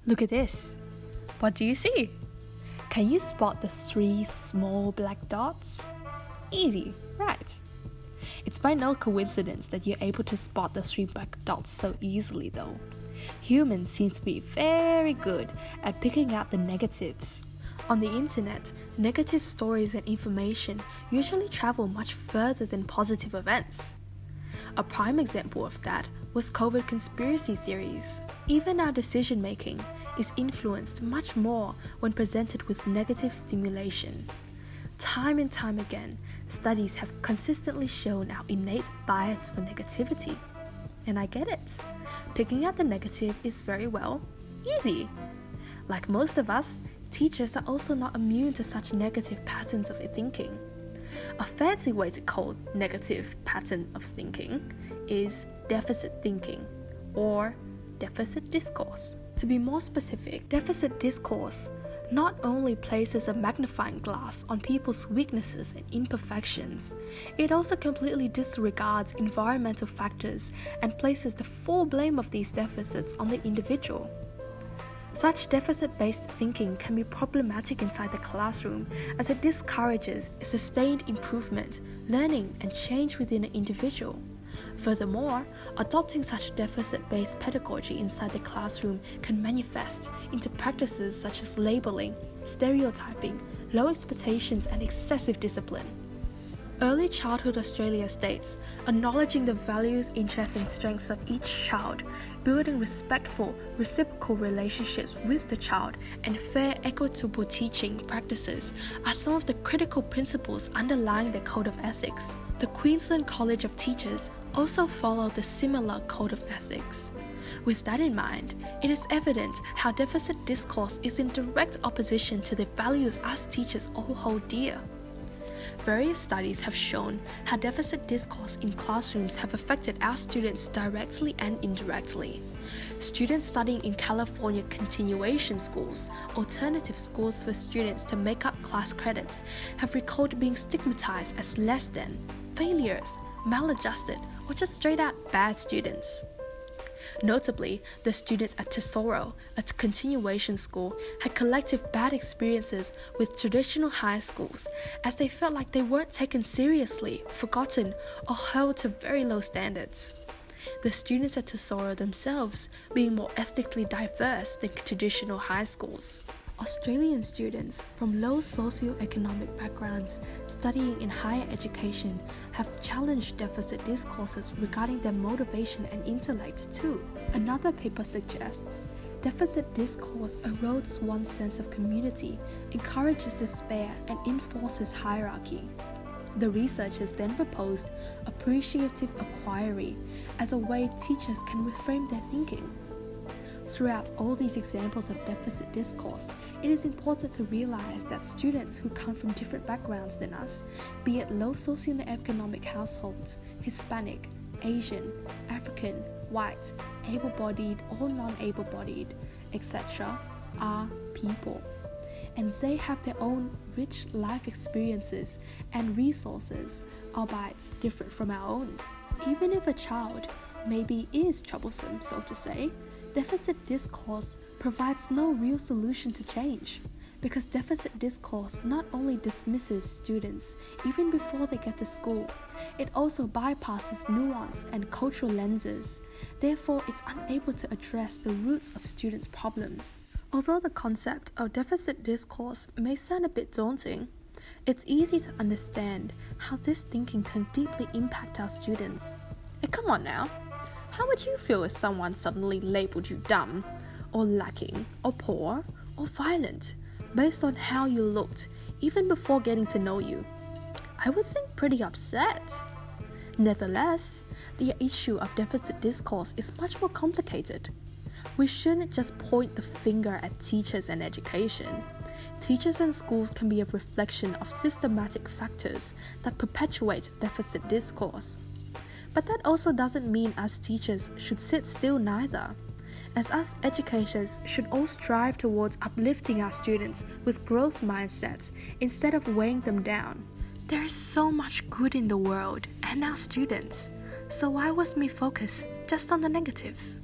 Look at this. What do you see? Can you spot the 3 small black dots? Easy, right? It's by no coincidence that you're able to spot the 3 black dots so easily though. Humans seem to be very good at picking out the negatives. On the internet, negative stories and information usually travel much further than positive events. A prime example of that was COVID conspiracy theories. Even our decision making is influenced much more when presented with negative stimulation. Time and time again, studies have consistently shown our innate bias for negativity. And I get it. Picking out the negative is very easy. Like most of us, teachers are also not immune to such negative patterns of thinking. A fancy way to call negative pattern of thinking is deficit thinking or deficit discourse. To be more specific, deficit discourse not only places a magnifying glass on people's weaknesses and imperfections, it also completely disregards environmental factors and places the full blame of these deficits on the individual. Such deficit-based thinking can be problematic inside the classroom as it discourages sustained improvement, learning, and change within an individual. Furthermore, adopting such deficit-based pedagogy inside the classroom can manifest into practices such as labeling, stereotyping, low expectations, and excessive discipline. Early Childhood Australia states, acknowledging the values, interests, and strengths of each child, building respectful, reciprocal relationships with the child, and fair, equitable teaching practices are some of the critical principles underlying the Code of Ethics. The Queensland College of Teachers also follow the similar Code of Ethics. With that in mind, it is evident how deficit discourse is in direct opposition to the values us teachers all hold dear. Various studies have shown how deficit discourse in classrooms have affected our students directly and indirectly. Students studying in California continuation schools, alternative schools for students to make up class credits, have recalled being stigmatized as less than, failures, maladjusted, or just straight out bad students. Notably, the students at Tesoro, a continuation school, had collective bad experiences with traditional high schools as they felt like they weren't taken seriously, forgotten, or held to very low standards. The students at Tesoro themselves being more ethnically diverse than traditional high schools. Australian students from low socio-economic backgrounds studying in higher education have challenged deficit discourses regarding their motivation and intellect too. Another paper suggests deficit discourse erodes one's sense of community, encourages despair, and enforces hierarchy. The researchers then proposed appreciative inquiry as a way teachers can reframe their thinking. Throughout all these examples of deficit discourse, it is important to realize that students who come from different backgrounds than us, be it low socioeconomic households, Hispanic, Asian, African, white, able-bodied or non-able-bodied, etc., are people. And they have their own rich life experiences and resources, albeit different from our own. Even if a child maybe is troublesome, so to say, deficit discourse provides no real solution to change, because deficit discourse not only dismisses students even before they get to school, it also bypasses nuance and cultural lenses. Therefore, it's unable to address the roots of students' problems. Although the concept of deficit discourse may sound a bit daunting, it's easy to understand how this thinking can deeply impact our students. And come on now, how would you feel if someone suddenly labelled you dumb, or lacking, or poor, or violent, based on how you looked, even before getting to know you? I would seem pretty upset. Nevertheless, the issue of deficit discourse is much more complicated. We shouldn't just point the finger at teachers and education. Teachers and schools can be a reflection of systematic factors that perpetuate deficit discourse. But that also doesn't mean us teachers should sit still neither, as us educators should all strive towards uplifting our students with growth mindsets instead of weighing them down. There is so much good in the world and our students, so why must we focus just on the negatives?